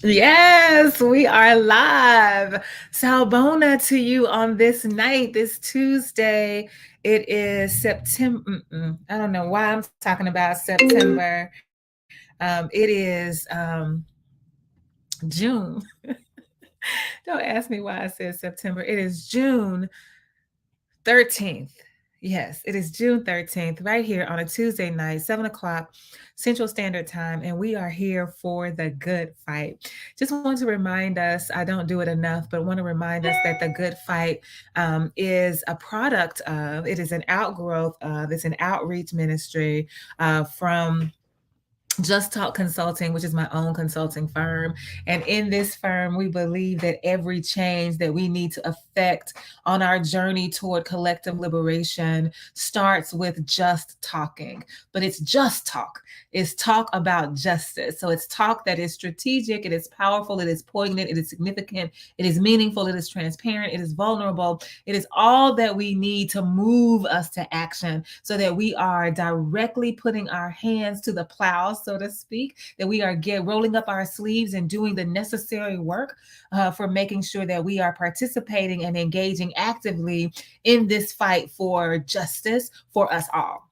Yes, we are live. Sawubona to you on this night, this Tuesday. It is September. I don't know why I'm talking about September. It is June. Don't ask me why I said September. It is June 13th. Yes, it is June 13th, right here on a Tuesday night, 7 o'clock Central Standard Time, and we are here for the good fight. Just want to remind us, I don't do it enough, but want to remind us that the good fight is a product of, it is an outgrowth of, it's an outreach ministry from Just Talk Consulting, which is my own consulting firm. And in this firm, we believe that every change that we need to affect on our journey toward collective liberation starts with just talking. But it's just talk. It's talk about justice. So it's talk that is strategic, it is powerful, it is poignant, it is significant, it is meaningful, it is transparent, it is vulnerable. It is all that we need to move us to action so that we are directly putting our hands to the plow, so to speak, that we are rolling up our sleeves and doing the necessary work for making sure that we are participating and engaging actively in this fight for justice for us all.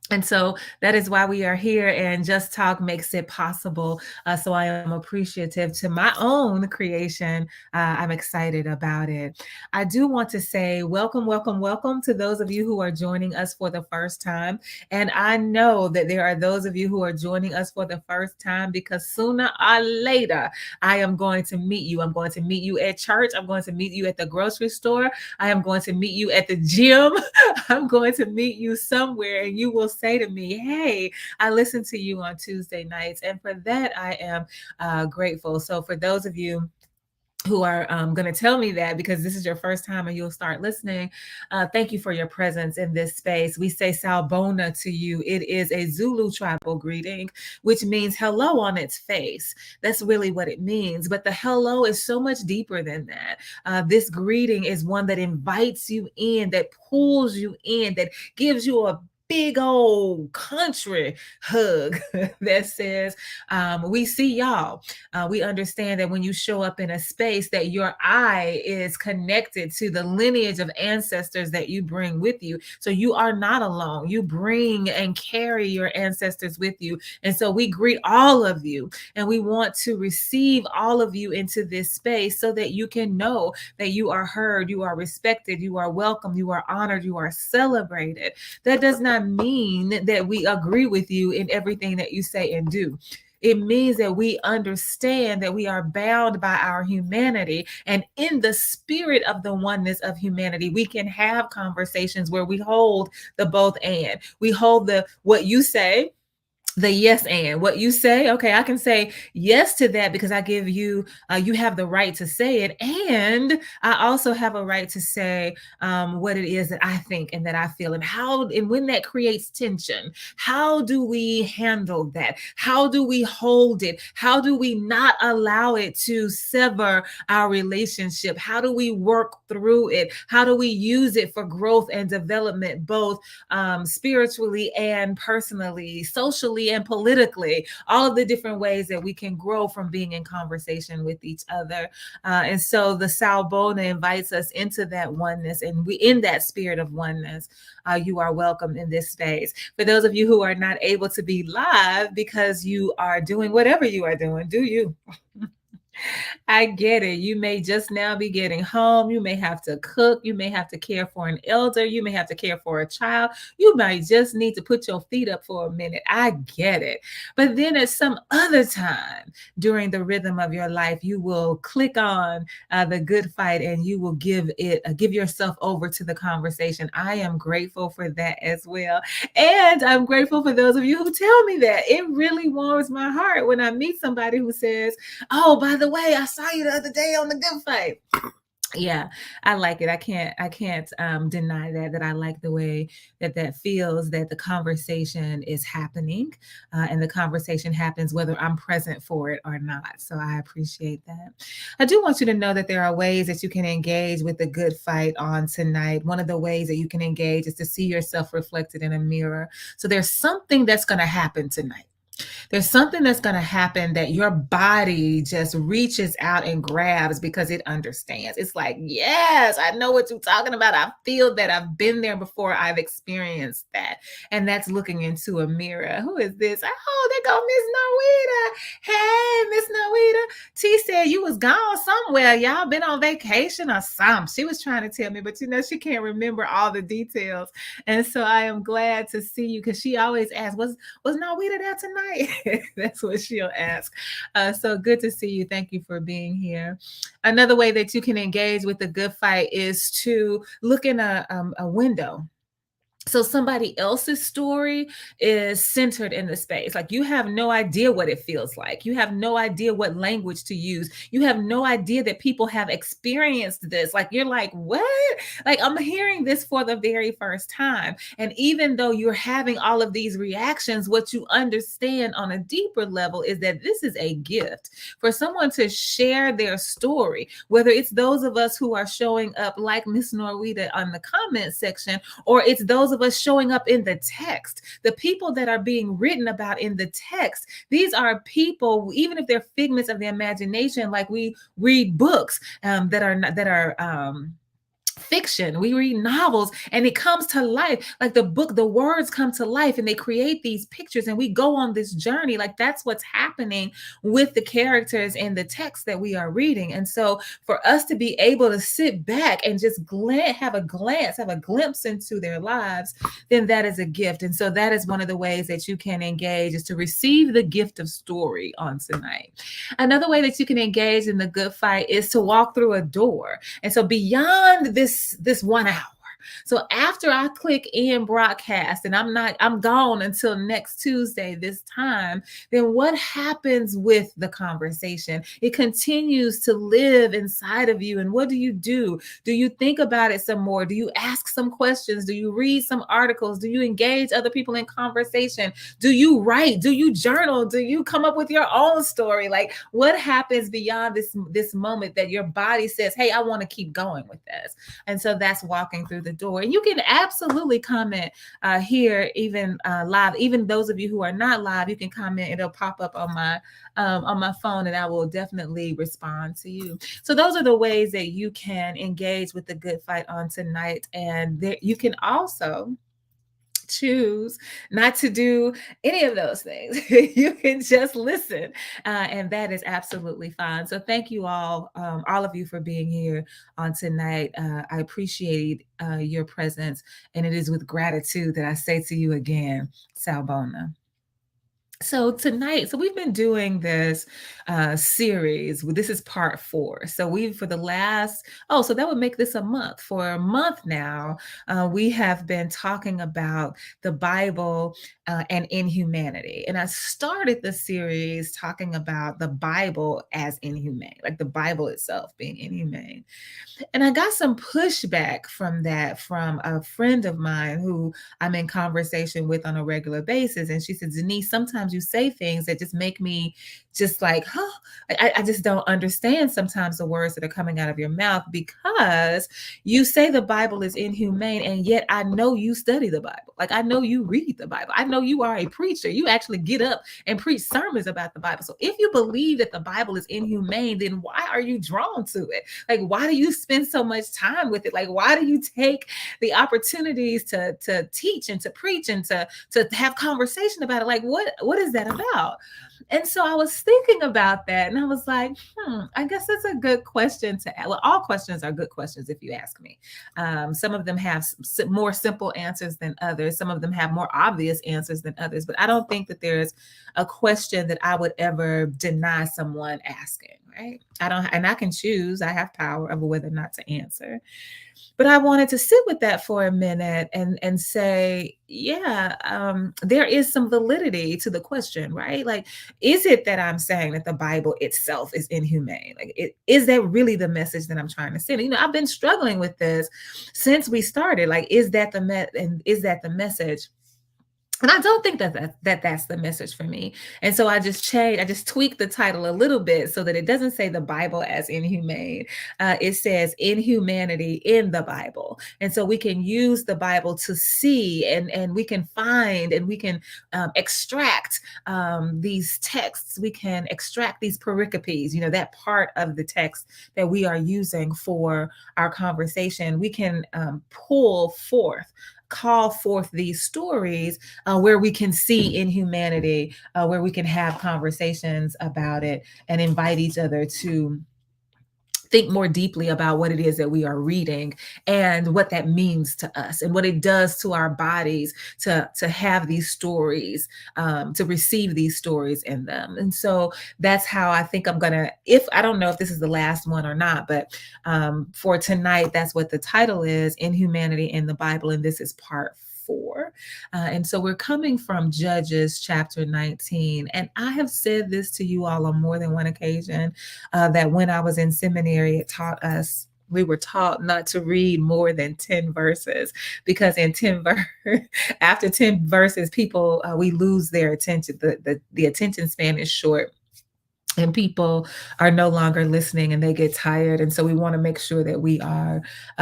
And so that is why we are here, and Just Talk makes it possible. So I am appreciative to my own creation. I'm excited about it. I do want to say welcome, welcome, welcome to those of you who are joining us for the first time. And I know that there are those of you who are joining us for the first time because sooner or later, I am going to meet you. I'm going to meet you at church. I'm going to meet you at the grocery store. I am going to meet you at the gym. I'm going to meet you somewhere, and you will say to me, "Hey, I listen to you on Tuesday nights." And for that, I am grateful. So for those of you who are going to tell me that because this is your first time and you'll start listening, thank you for your presence in this space. We say Sawubona to you. It is a Zulu tribal greeting, which means hello on its face. That's really what it means. But the hello is so much deeper than that. This greeting is one that invites you in, that pulls you in, that gives you a big old country hug that says, we see y'all. We understand that when you show up in a space, that your eye is connected to the lineage of ancestors that you bring with you. So you are not alone. You bring and carry your ancestors with you. And so we greet all of you, and we want to receive all of you into this space so that you can know that you are heard, you are respected, you are welcome, you are honored, you are celebrated. That does not mean that we agree with you in everything that you say and do. It means that we understand that we are bound by our humanity. And in the spirit of the oneness of humanity, we can have conversations where we hold the both and. We hold the what you say, the yes and what you say. Okay, I can say yes to that because I give you, you have the right to say it, and I also have a right to say what it is that I think and that I feel, and how, and when that creates tension, how do we handle that? How do we hold it? How do we not allow it to sever our relationship? How do we work through it? How do we use it for growth and development, both spiritually and personally, socially and politically, all of the different ways that we can grow from being in conversation with each other. And so the Sawubona invites us into that oneness, and we, in that spirit of oneness, you are welcome in this space. For those of you who are not able to be live because you are doing whatever you are doing, do you? I get it. You may just now be getting home. You may have to cook. You may have to care for an elder. You may have to care for a child. You might just need to put your feet up for a minute. I get it. But then at some other time during the rhythm of your life, you will click on the good fight and you will give yourself over to the conversation. I am grateful for that as well. And I'm grateful for those of you who tell me that. It really warms my heart when I meet somebody who says, "Oh, by the way, I saw you the other day on the good fight." Yeah, I like it. I can't deny that I like the way that feels, that the conversation is happening, and the conversation happens whether I'm present for it or not. So I appreciate that. I do want you to know that there are ways that you can engage with the good fight on tonight. One of the ways that you can engage is to see yourself reflected in a mirror. So there's something that's going to happen tonight. There's something that's going to happen that your body just reaches out and grabs because it understands. It's like, yes, I know what you're talking about. I feel that. I've been there before. I've experienced that. And that's looking into a mirror. Who is this? Oh, there go Miss Norita. Hey, Miss Norita. T said you was gone somewhere. Y'all been on vacation or something. She was trying to tell me, but she can't remember all the details. And so I am glad to see you because she always asks, was Norita there tonight? That's what she'll ask. So good to see you. Thank you for being here. Another way that you can engage with the good fight is to look in a window. So somebody else's story is centered in the space. Like you have no idea what it feels like. You have no idea what language to use. You have no idea that people have experienced this. Like you're like, what? Like I'm hearing this for the very first time. And even though you're having all of these reactions, what you understand on a deeper level is that this is a gift for someone to share their story, whether it's those of us who are showing up like Miss Norita on the comment section, or it's those of us showing up in the text. The people that are being written about in the text, these are people, even if they're figments of the imagination, like we read books that are fiction, we read novels, and it comes to life. Like the book, the words come to life and they create these pictures and we go on this journey. Like that's what's happening with the characters in the text that we are reading. And so for us to be able to sit back and just have a glimpse into their lives, then that is a gift. And so that is one of the ways that you can engage, is to receive the gift of story on tonight. Another way that you can engage in the good fight is to walk through a door. And so beyond this 1 hour, so after I click in broadcast and I'm gone until next Tuesday this time, then what happens with the conversation? It continues to live inside of you. And what do you do? Do you think about it some more? Do you ask some questions? Do you read some articles? Do you engage other people in conversation? Do you write? Do you journal? Do you come up with your own story? Like what happens beyond this moment that your body says, hey, I want to keep going with this? And so that's walking through the door. And you can absolutely comment here, even live. Even those of you who are not live, you can comment. It'll pop up on my phone, and I will definitely respond to you. So those are the ways that you can engage with the good fight on tonight. And you can also choose not to do any of those things. You can just listen, and that is absolutely fine. So thank you all of you for being here on tonight. I appreciate your presence, and it is with gratitude that I say to you again, Sawubona. So tonight, so we've been doing this series. This is part 4. So for the last, so that would make this a month. For a month now, we have been talking about the Bible and inhumanity. And I started the series talking about the Bible as inhumane, like the Bible itself being inhumane. And I got some pushback from that from a friend of mine who I'm in conversation with on a regular basis. And she said, Denise, sometimes you say things that just make me just like, I just don't understand sometimes the words that are coming out of your mouth, because you say the Bible is inhumane, and yet I know you study the Bible. Like I know you read the Bible. I know you are a preacher. You actually get up and preach sermons about the Bible. So if you believe that the Bible is inhumane, then why are you drawn to it? Like, why do you spend so much time with it? Like, why do you take the opportunities to teach and to preach and to have conversation about it? Like, what is that about? And so I was thinking about that, and I was like, I guess that's a good question to ask. Well, all questions are good questions if you ask me. Some of them have more simple answers than others. Some of them have more obvious answers than others. But I don't think that there's a question that I would ever deny someone asking, right? I can choose. I have power over whether or not to answer. But I wanted to sit with that for a minute and say, there is some validity to the question, right? Like, is it that I'm saying that the Bible itself is inhumane? Like, is that really the message that I'm trying to send? I've been struggling with this since we started. Like, is that the message? And I don't think that's the message for me. And so I just tweaked the title a little bit so that it doesn't say the Bible as inhumane. It says inhumanity in the Bible. And so we can use the Bible to see, and we can find, and we can extract these texts. We can extract these pericopes, that part of the text that we are using for our conversation. We can call forth these stories where we can see inhumanity, where we can have conversations about it and invite each other to think more deeply about what it is that we are reading and what that means to us and what it does to our bodies to have these stories, to receive these stories in them. And so that's how I think I'm gonna, if I don't know if this is the last one or not, but for tonight, that's what the title is: Inhumanity in the Bible. And this is part 4. And so we're coming from Judges chapter 19. And I have said this to you all on more than one occasion, that when I was in seminary, we were taught not to read more than 10 verses, because in 10 after 10 verses, people, we lose their attention. The attention span is short, and people are no longer listening, and they get tired. And so we want to make sure that we are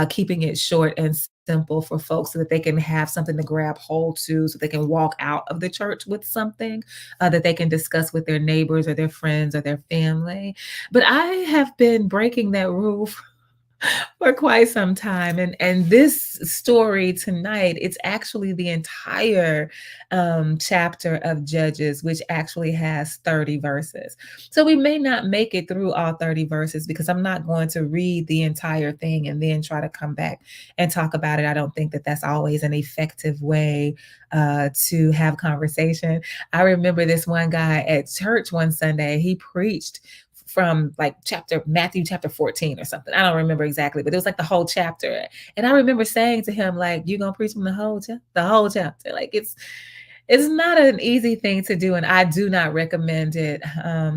keeping it short and simple for folks, so that they can have something to grab hold to, so they can walk out of the church with something that they can discuss with their neighbors or their friends or their family. But I have been breaking that rule for quite some time. And this story tonight, it's actually the entire chapter of Judges, which actually has 30 verses. So we may not make it through all 30 verses, because I'm not going to read the entire thing and then try to come back and talk about it. I don't think that that's always an effective way to have conversation. I remember this one guy at church one Sunday. He preached from like Matthew chapter 14 or something. I don't remember exactly, but it was like the whole chapter. And I remember saying to him, like, "You gonna preach from the whole chapter?" Like, it's not an easy thing to do, and I do not recommend it.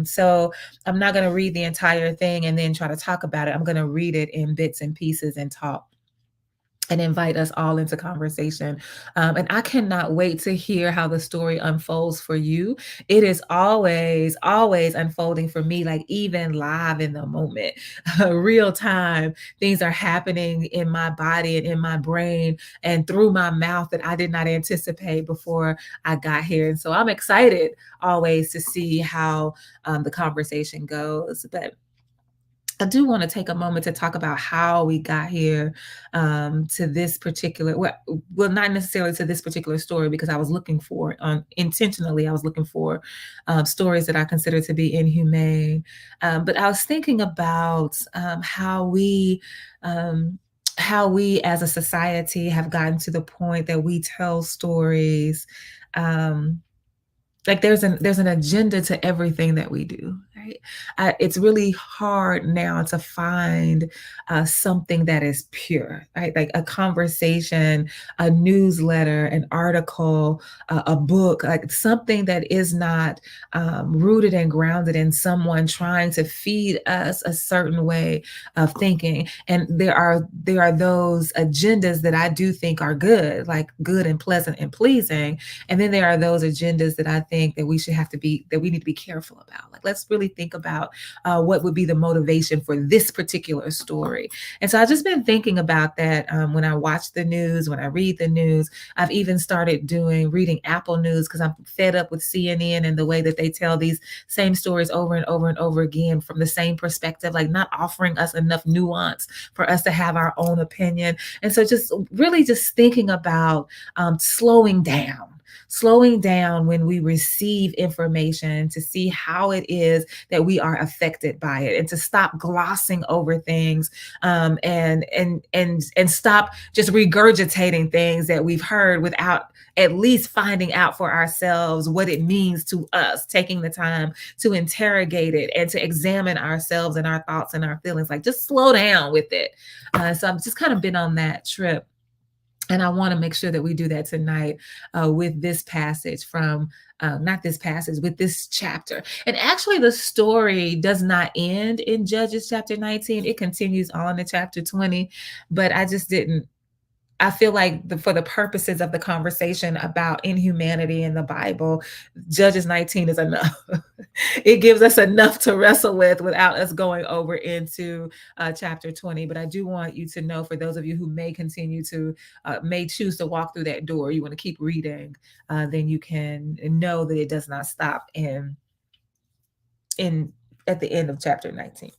So I'm not going to read the entire thing and then try to talk about it. I'm going to read it in bits and pieces and talk and invite us all into conversation. And I cannot wait to hear how the story unfolds for you. It is always, always unfolding for me, like even live in the moment, real time. Things are happening in my body and in my brain and through my mouth that I did not anticipate before I got here. And so I'm excited always to see how the conversation goes. But I do want to take a moment to talk about how we got here to this particular, well, not necessarily to this particular story, because I was looking for, intentionally, I was looking for stories that I consider to be inhumane. But I was thinking about how we as a society have gotten to the point that we tell stories. Like there's an agenda to everything that we do, right? It's really hard now to find something that is pure, right? Like a conversation, a newsletter, an article, a book, like something that is not rooted and grounded in someone trying to feed us a certain way of thinking. And there are those agendas that I do think are good, like good and pleasant and pleasing. And then there are those agendas that I think that we need to be careful about. Like, let's really think about what would be the motivation for this particular story. And so I've just been thinking about that when I watch the news, when I read the news. I've even started reading Apple News, because I'm fed up with CNN and the way that they tell these same stories over and over and over again from the same perspective, like not offering us enough nuance for us to have our own opinion. And so just really just thinking about slowing down when we receive information, to see how it is that we are affected by it, and to stop glossing over things, and stop just regurgitating things that we've heard without at least finding out for ourselves what it means to us, taking the time to interrogate it and to examine ourselves and our thoughts and our feelings. Like, just slow down with it. So I've just kind of been on that trip. And I want to make sure that we do that tonight with this passage from, not this passage, with this chapter. And actually, the story does not end in Judges chapter 19. It continues on to chapter 20. But I I feel like for the purposes of the conversation about inhumanity in the Bible, Judges 19 is enough. It gives us enough to wrestle with without us going over into chapter 20. But I do want you to know, for those of you who may continue to, may choose to walk through that door, you want to keep reading, then you can know that it does not stop in at the end of chapter 19.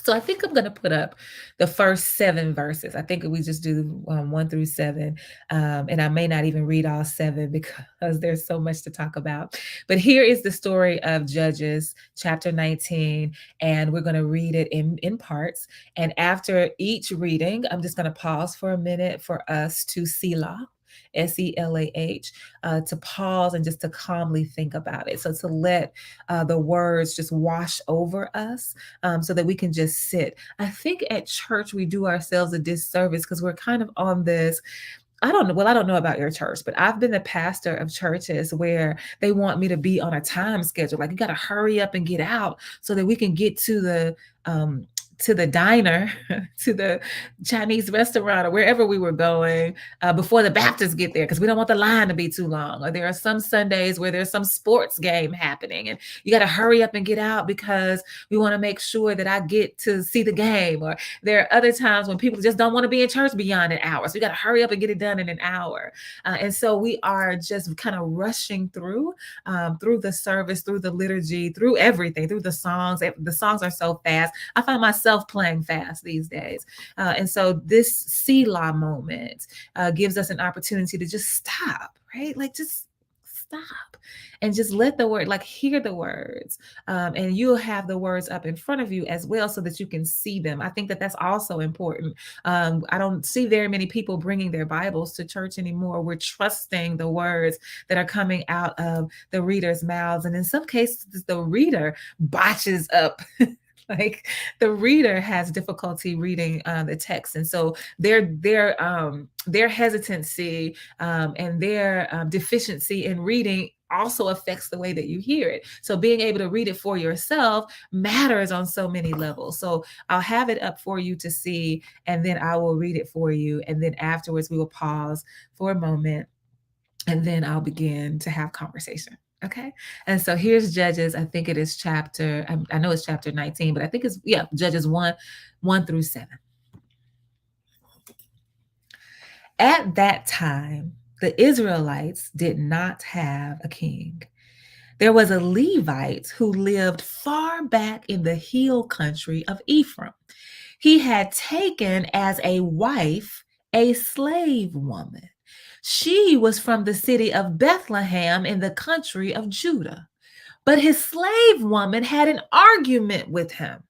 So I think I'm going to put up the first 7 verses. I think we just do 1 through 7. And I may not even read all 7 because there's so much to talk about. But here is the story of Judges chapter 19. And we're going to read it in parts. And after each reading, I'm just going to pause for a minute for us to Selah. Selah, to pause and just to calmly think about it. So to let the words just wash over us, so that we can just sit. I think at church we do ourselves a disservice because we're kind of on this. I don't know. Well, I don't know about your church, but I've been the pastor of churches where they want me to be on a time schedule. Like, you got to hurry up and get out so that we can get to the diner, to the Chinese restaurant, or wherever we were going before the Baptists get there, because we don't want the line to be too long. Or there are some Sundays where there's some sports game happening, and you got to hurry up and get out because we want to make sure that I get to see the game. Or there are other times when people just don't want to be in church beyond an hour. So you got to hurry up and get it done in an hour. And so we are just kind of rushing through the service, through the liturgy, through everything, through the songs. The songs are so fast. I find myself playing fast these days. And so this Selah moment gives us an opportunity to just stop, right? Like, just stop and just let the word, like, hear the words. And you'll have the words up in front of you as well so that you can see them. I think that that's also important. I don't see very many people bringing their Bibles to church anymore. We're trusting the words that are coming out of the reader's mouths. And in some cases, the reader botches up. Like, the reader has difficulty reading the text, and so their hesitancy and their deficiency in reading also affects the way that you hear it. So being able to read it for yourself matters on so many levels. So I'll have it up for you to see, and then I will read it for you, and then afterwards we will pause for a moment, and then I'll begin to have conversation. Okay. And so here's Judges. I think it is chapter, I know it's chapter 19, but I think it's, yeah, Judges 1 through 7. At that time, the Israelites did not have a king. There was a Levite who lived far back in the hill country of Ephraim. He had taken as a wife a slave woman. She was from the city of Bethlehem in the country of Judah. But his slave woman had an argument with him.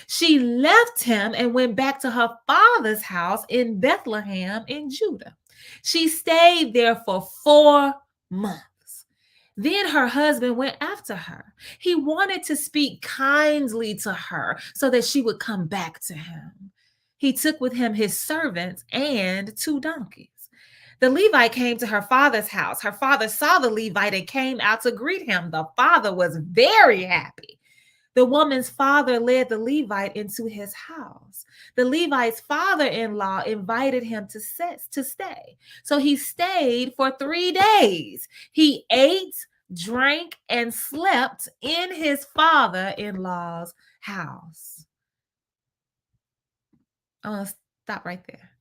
She left him and went back to her father's house in Bethlehem in Judah. She stayed there for 4 months. Then her husband went after her. He wanted to speak kindly to her so that she would come back to him. He took with him his servants and 2 donkeys. The Levite came to her father's house. Her father saw the Levite and came out to greet him. The father was very happy. The woman's father led the Levite into his house. The Levite's father-in-law invited him to stay. So he stayed for 3 days. He ate, drank, and slept in his father-in-law's house. I'm going to stop right there.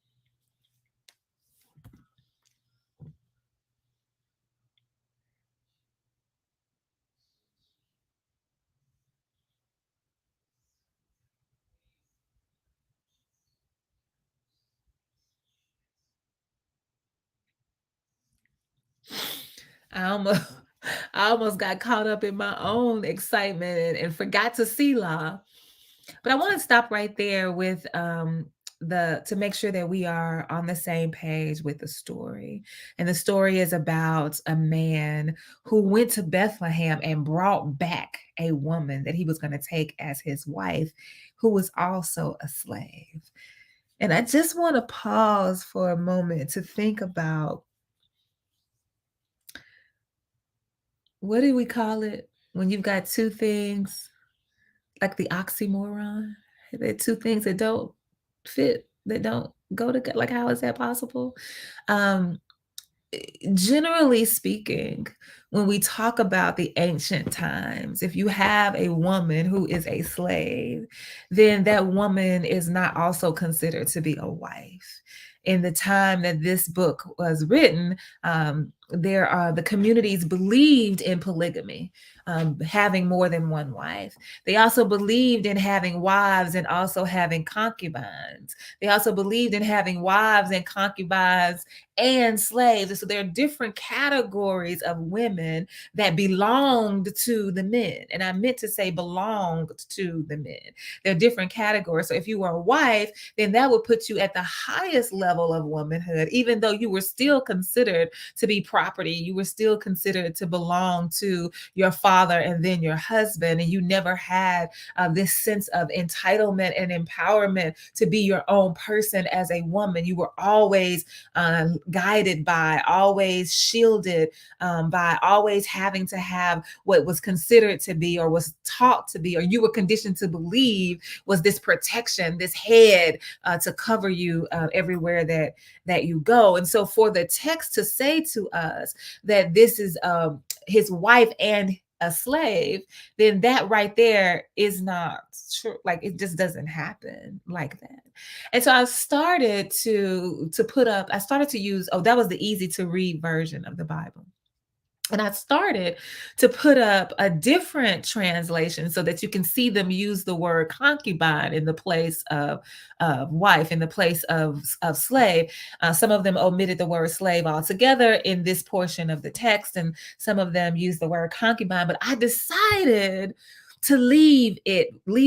I almost I almost got caught up in my own excitement and forgot to Selah. But I want to stop right there with to make sure that we are on the same page with the story. And the story is about a man who went to Bethlehem and brought back a woman that he was going to take as his wife, who was also a slave. And I just want to pause for a moment to think about, what do we call it when you've got 2 things, like the oxymoron? There are 2 things that don't fit, that don't go to, like, how is that possible? Um, Generally speaking, when we talk about the ancient times, if you have a woman who is a slave, then that woman is not also considered to be a wife. In the time that this book was written, there are the communities believed in polygamy, having more than one wife. They also believed in having wives and also having concubines. They also believed in having wives and concubines and slaves. And so there are different categories of women that belonged to the men. And I meant to say belonged to the men. There are different categories. So if you were a wife, then that would put you at the highest level of womanhood, even though you were still considered to be property. You were still considered to belong to your father and then your husband. And you never had this sense of entitlement and empowerment to be your own person as a woman. You were always guided by, always shielded by, always having to have what was considered to be or was taught to be, or you were conditioned to believe was this protection, this head to cover you everywhere that you go. And so for the text to say to us that this is his wife and a slave, then that right there is not true. Like, it just doesn't happen like that. And so I started to put up, I started to use, oh, that was the easy to read version of the Bible. And I started to put up a different translation so that you can see them use the word concubine in the place of wife, in the place of slave. Some of them omitted the word slave altogether in this portion of the text, and some of them used the word concubine. But I decided to leave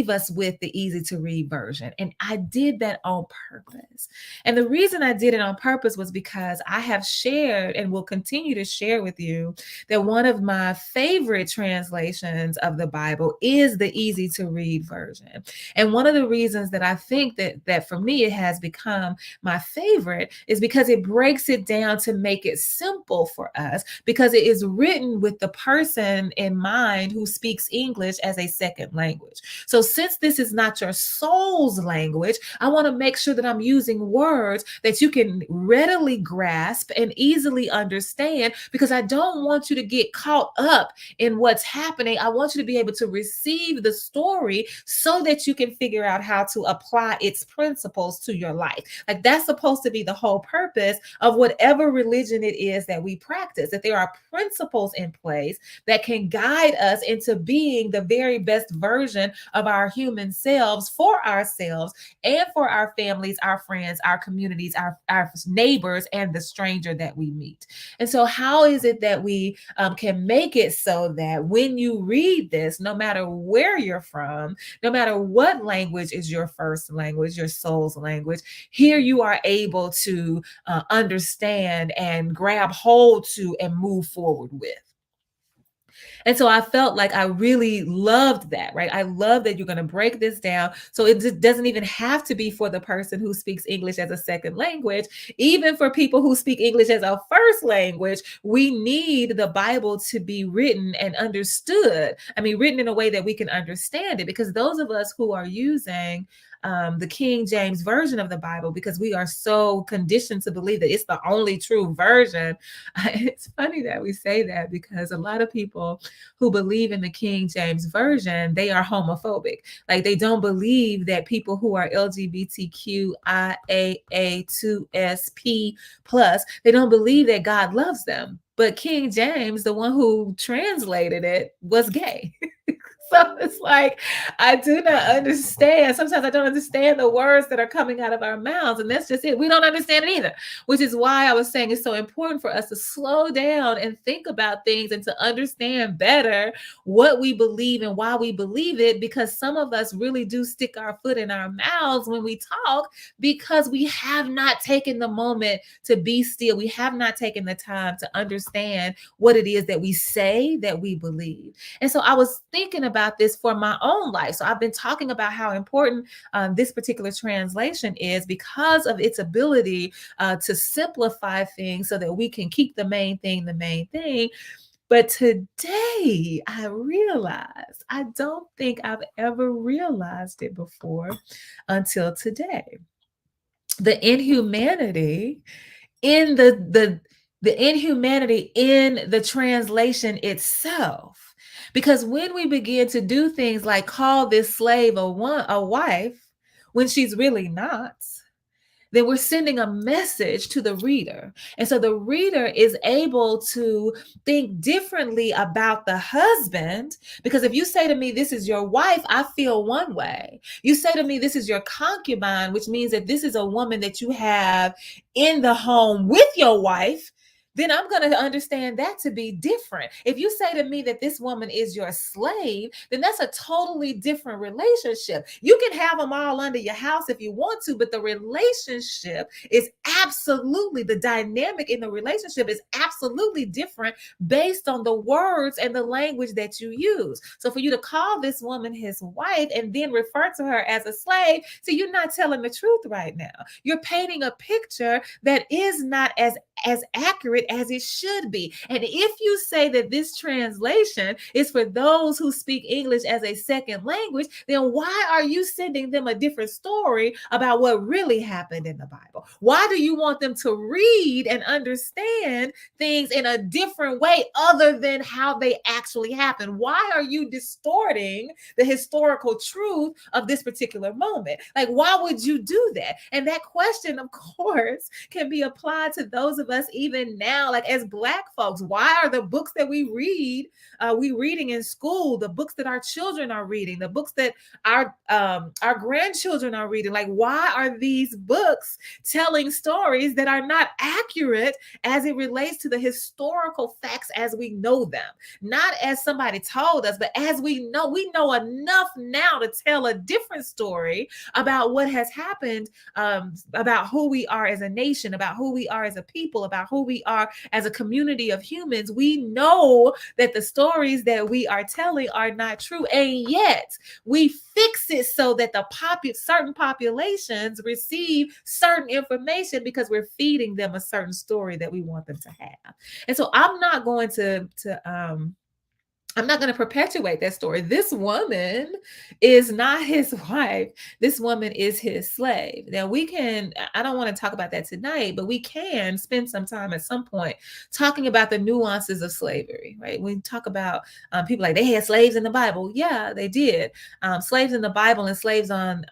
us with the easy to read version. And I did that on purpose. And the reason I did it on purpose was because I have shared and will continue to share with you that one of my favorite translations of the Bible is the easy to read version. And one of the reasons that I think that for me it has become my favorite is because it breaks it down to make it simple for us, because it is written with the person in mind who speaks English as a second language. So since this is not your soul's language, I want to make sure that I'm using words that you can readily grasp and easily understand, because I don't want you to get caught up in what's happening. I want you to be able to receive the story so that you can figure out how to apply its principles to your life. Like, that's supposed to be the whole purpose of whatever religion it is that we practice, that there are principles in place that can guide us into being the very best version of our human selves for ourselves and for our families, our friends, our communities, our neighbors, and the stranger that we meet. And so how is it that we can make it so that when you read this, no matter where you're from, no matter what language is your first language, your soul's language, here you are able to understand and grab hold to and move forward with? And so I felt like I really loved that, right? I love that you're going to break this down. So it just doesn't even have to be for the person who speaks English as a second language. Even for people who speak English as a first language, we need the Bible to be written and understood. I mean, written in a way that we can understand it, because those of us who are using the King James version of the Bible, because we are so conditioned to believe that it's the only true version. It's funny that we say that, because a lot of people who believe in the King James version, they are homophobic. Like, they don't believe that people who are LGBTQIAA2SP plus, they don't believe that God loves them. But King James, the one who translated it, was gay. So it's like, I do not understand. Sometimes I don't understand the words that are coming out of our mouths. And that's just it. We don't understand it either, which is why I was saying it's so important for us to slow down and think about things and to understand better what we believe and why we believe it. Because some of us really do stick our foot in our mouths when we talk, because we have not taken the moment to be still. We have not taken the time to understand what it is that we say that we believe. And so I was thinking about this for my own life. So I've been talking about how important this particular translation is, because of its ability to simplify things so that we can keep the main thing the main thing. But today I realized, I don't think I've ever realized it before until today. the inhumanity in the inhumanity in the translation itself. Because when we begin to do things like call this slave a wife when she's really not, then we're sending a message to the reader. And so the reader is able to think differently about the husband. Because if you say to me, this is your wife, I feel one way. You say to me, this is your concubine, which means that this is a woman that you have in the home with your wife, then I'm going to understand that to be different. If you say to me that this woman is your slave, then that's a totally different relationship. You can have them all under your house if you want to, but the relationship is absolutely, the dynamic in the relationship is absolutely different based on the words and the language that you use. So for you to call this woman his wife and then refer to her as a slave, see, you're not telling the truth right now. You're painting a picture that is not as accurate as it should be. And if you say that this translation is for those who speak English as a second language, then why are you sending them a different story about what really happened in the Bible? Why do you want them to read and understand things in a different way other than how they actually happened? Why are you distorting the historical truth of this particular moment? Like, why would you do that? And that question, of course, can be applied to those of us even now, like as Black folks. Why are the books that we reading in school, the books that our children are reading, the books that our grandchildren are reading, like, why are these books telling stories that are not accurate as it relates to the historical facts as we know them? Not as somebody told us, but as we know enough now to tell a different story about what has happened, about who we are as a nation, about who we are as a people, about who we are as a community of humans. We know that the stories that we are telling are not true, and yet we fix it so that the certain populations receive certain information because we're feeding them a certain story that we want them to have. And so I'm not going to perpetuate that story. This woman is not his wife. This woman is his slave. Now, I don't want to talk about that tonight, but we can spend some time at some point talking about the nuances of slavery, right? We talk about people like they had slaves in the Bible. Yeah, they did. Slaves in the Bible and slaves on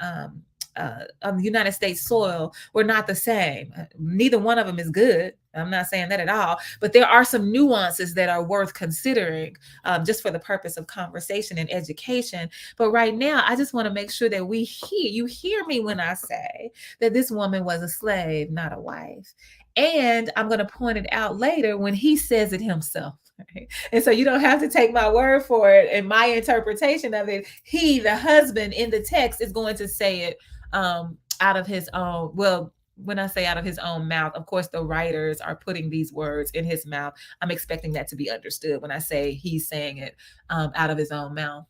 the United States soil were not the same. Neither one of them is good. I'm not saying that at all, but there are some nuances that are worth considering just for the purpose of conversation and education. But right now, I just want to make sure that you hear me when I say that this woman was a slave, not a wife. And I'm going to point it out later when he says it himself. Right? And so you don't have to take my word for it. And my interpretation of it, he, the husband in the text, is going to say it out of his own, well, when I say out of his own mouth, of course, the writers are putting these words in his mouth. I'm expecting that to be understood when I say he's saying it out of his own mouth.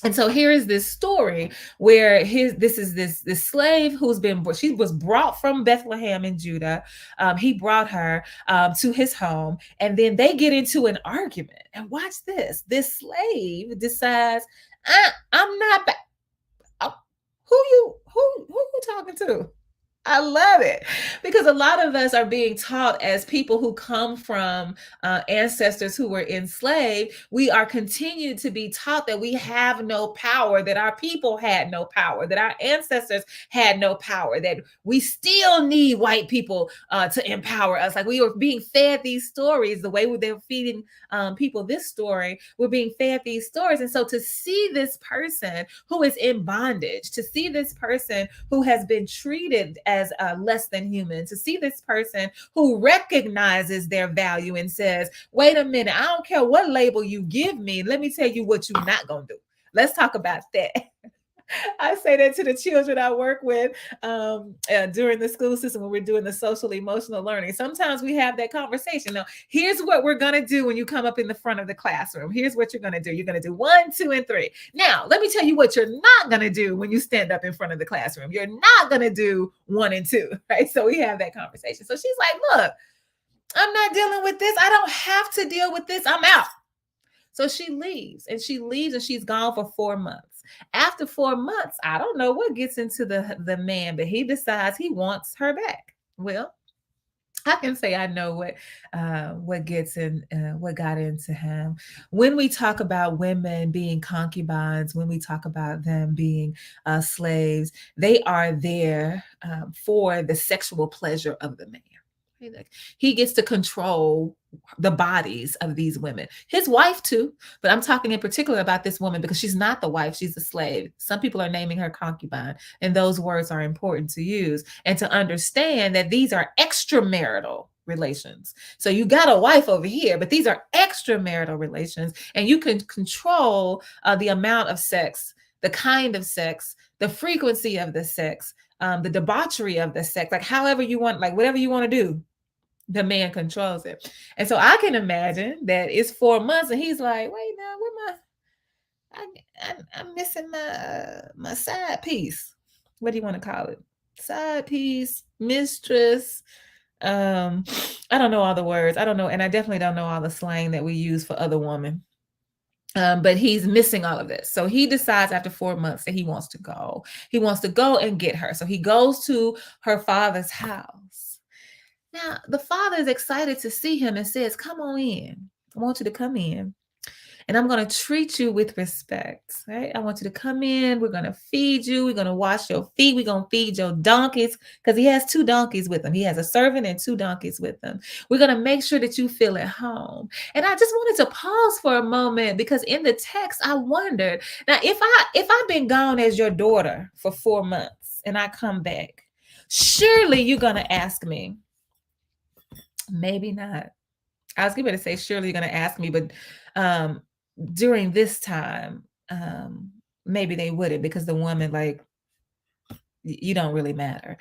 And so here is this story where this slave she was brought from Bethlehem in Judah. He brought her to his home, and then they get into an argument. And watch this. This slave decides, I'm not back. Who you talking to? I love it, because a lot of us are being taught as people who come from ancestors who were enslaved. We are continued to be taught that we have no power, that our people had no power, that our ancestors had no power, that we still need white people to empower us. Like, we were being fed these stories the way they're feeding people this story. We're being fed these stories. And so to see this person who is in bondage, to see this person who has been treated as less than human, to see this person who recognizes their value and says, wait a minute, I don't care what label you give me. Let me tell you what you're not going to do. Let's talk about that. I say that to the children I work with during the school system when we're doing the social emotional learning. Sometimes we have that conversation. Now, here's what we're going to do when you come up in the front of the classroom. Here's what you're going to do. You're going to do 1, 2, and 3. Now, let me tell you what you're not going to do when you stand up in front of the classroom. You're not going to do 1 and 2, right? So we have that conversation. So she's like, look, I'm not dealing with this. I don't have to deal with this. I'm out. So she leaves and she's gone for 4 months. After 4 months, I don't know what gets into the man, but he decides he wants her back. Well, I can say I know what gets in what got into him. When we talk about women being concubines, when we talk about them being slaves, they are there for the sexual pleasure of the man. Like, he gets to control the bodies of these women. His wife too, but I'm talking in particular about this woman because she's not the wife, she's a slave. Some people are naming her concubine, and those words are important to use and to understand that these are extramarital relations. So you got a wife over here, but these are extramarital relations, and you can control the amount of sex, the kind of sex, the frequency of the sex, the debauchery of the sex, like however you want, like whatever you want to do, the man controls it. And so I can imagine that it's 4 months and he's like, wait, now where I'm missing my side piece. What do you want to call it? Side piece, mistress. I don't know all the words. I don't know, and I definitely don't know all the slang that we use for other women. But he's missing all of this. So he decides after 4 months that he wants to go. He wants to go and get her. So he goes to her father's house. Now, the father is excited to see him and says, come on in. I want you to come in. And I'm going to treat you with respect, right? I want you to come in. We're going to feed you. We're going to wash your feet. We're going to feed your donkeys because he has 2 donkeys with him. He has a servant and 2 donkeys with him. We're going to make sure that you feel at home. And I just wanted to pause for a moment because in the text, I wondered, now, if I've been gone as your daughter for 4 months and I come back, surely you're going to ask me, maybe not. I was going to say, surely you're going to ask me, but during this time, maybe they wouldn't because the woman, like, you don't really matter.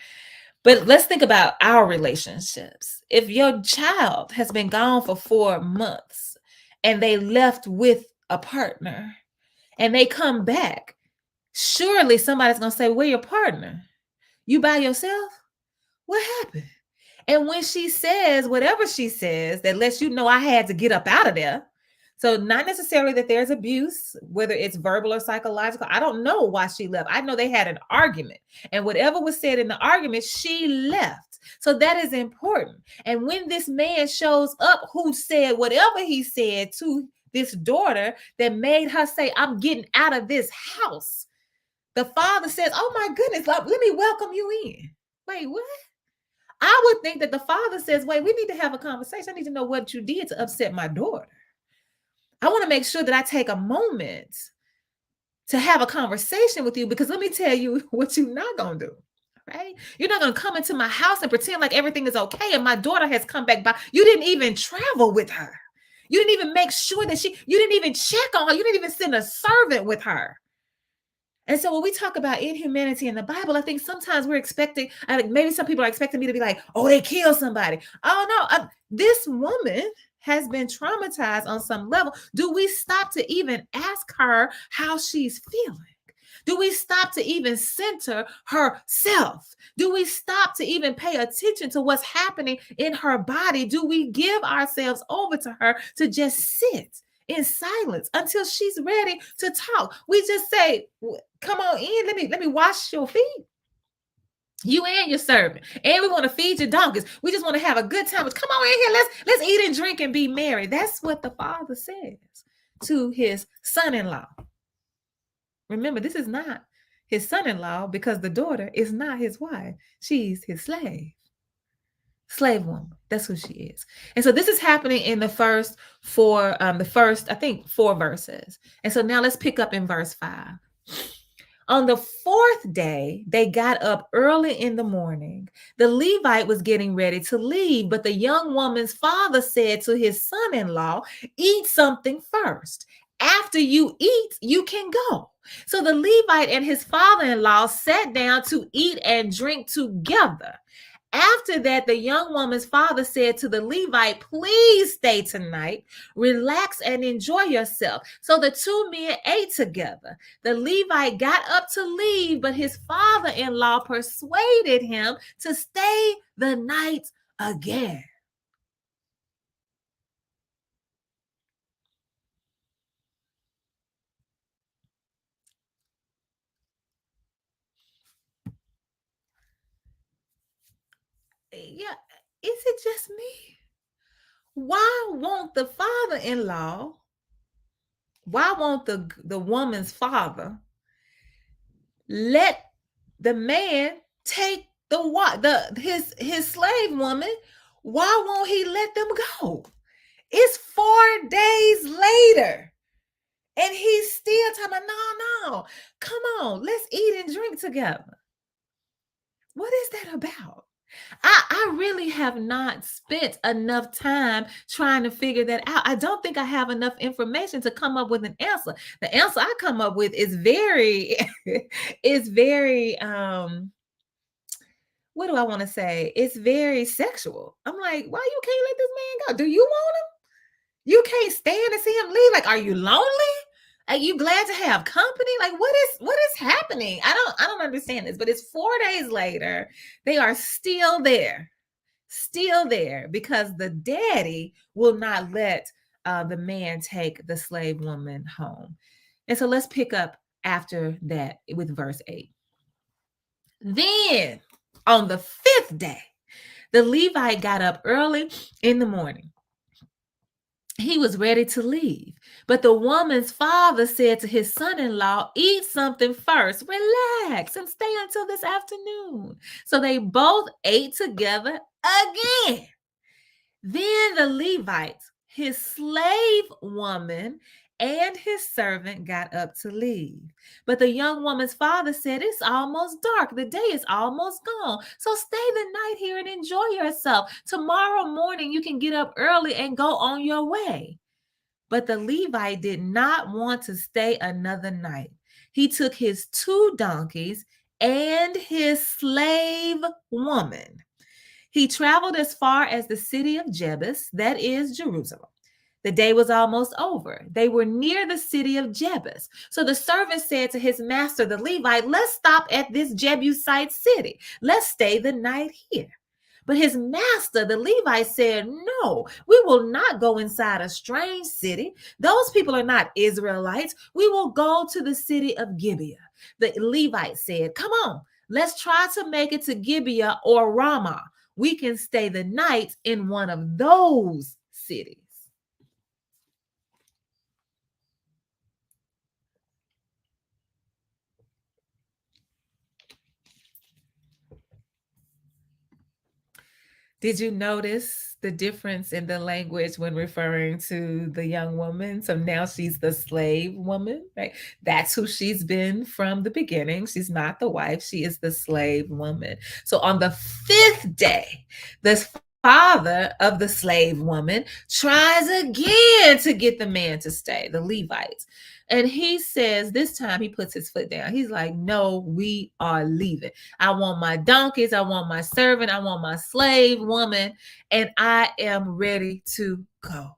But let's think about our relationships. If your child has been gone for 4 months and they left with a partner and they come back, surely somebody's going to say, where your partner? You by yourself? What happened? And when she says whatever she says that lets you know I had to get up out of there. So not necessarily that there's abuse, whether it's verbal or psychological. I don't know why she left. I know they had an argument. And whatever was said in the argument, she left. So that is important. And when this man shows up who said whatever he said to this daughter that made her say, I'm getting out of this house, the father says, oh my goodness, let me welcome you in. Wait, what? I would think that the father says, wait, we need to have a conversation. I need to know what you did to upset my daughter. I want to make sure that I take a moment to have a conversation with you because let me tell you what you're not going to do. Right? You're not going to come into my house and pretend like everything is okay and my daughter has come back by. You didn't even travel with her. You didn't even make sure that you didn't even check on her. You didn't even send a servant with her. And so when we talk about inhumanity in the Bible, I think sometimes we're expecting, maybe some people are expecting me to be like, oh, they killed somebody. Oh, no, this woman has been traumatized on some level. Do we stop to even ask her how she's feeling? Do we stop to even center herself? Do we stop to even pay attention to what's happening in her body? Do we give ourselves over to her to just sit in silence until she's ready to talk? We just say, come on in, let me wash your feet. You and your servant, and we want to feed your donkeys. We just want to have a good time. Come on in here, let's eat and drink and be merry. That's what the father says to his son-in-law. Remember, this is not his son-in-law because the daughter is not his wife. She's his slave woman. That's who she is. And so this is happening in the first four, I think 4 verses. And so now let's pick up in verse 5. On the 4th day, they got up early in the morning. The Levite was getting ready to leave, but the young woman's father said to his son-in-law, eat something first. After you eat, you can go. So the Levite and his father-in-law sat down to eat and drink together. After that, the young woman's father said to the Levite, please stay tonight, relax and enjoy yourself. So the 2 men ate together. The Levite got up to leave, but his father-in-law persuaded him to stay the night again. yeah, is it just me? Why won't the father-in-law, why won't the woman's father let the man take his slave woman? Why won't he let them go? It's 4 days later. And he's still talking about, no, no, come on, let's eat and drink together. What is that about? I really have not spent enough time trying to figure that out. I don't think I have enough information to come up with an answer. The answer I come up with is very, is very, what do I want to say? It's very sexual. I'm like, why you can't let this man go? Do you want him? You can't stand to see him leave. Like, are you lonely? Are you glad to have company? Like, what is happening? I don't understand this. But it's 4 days later. They are still there because the daddy will not let the man take the slave woman home. And so let's pick up after that with verse 8. Then on the 5th day, the Levite got up early in the morning. He was ready to leave. But the woman's father said to his son-in-law, eat something first, relax, and stay until this afternoon. So they both ate together again. Then the Levites, his slave woman, and his servant got up to leave. But the young woman's father said, it's almost dark. The day is almost gone. So stay the night here and enjoy yourself. Tomorrow morning, you can get up early and go on your way. But the Levite did not want to stay another night. He took his 2 donkeys and his slave woman. He traveled as far as the city of Jebus, that is Jerusalem. The day was almost over. They were near the city of Jebus. So the servant said to his master, the Levite, let's stop at this Jebusite city. Let's stay the night here. But his master, the Levite, said, no, we will not go inside a strange city. Those people are not Israelites. We will go to the city of Gibeah. The Levite said, come on, let's try to make it to Gibeah or Ramah. We can stay the night in one of those cities. Did you notice the difference in the language when referring to the young woman? So now she's the slave woman, right? That's who she's been from the beginning. She's not the wife, she is the slave woman. So on the 5th day, the father of the slave woman tries again to get the man to stay, the Levites. And he says, this time he puts his foot down. He's like, no, we are leaving. I want my donkeys. I want my servant. I want my slave woman. And I am ready to go.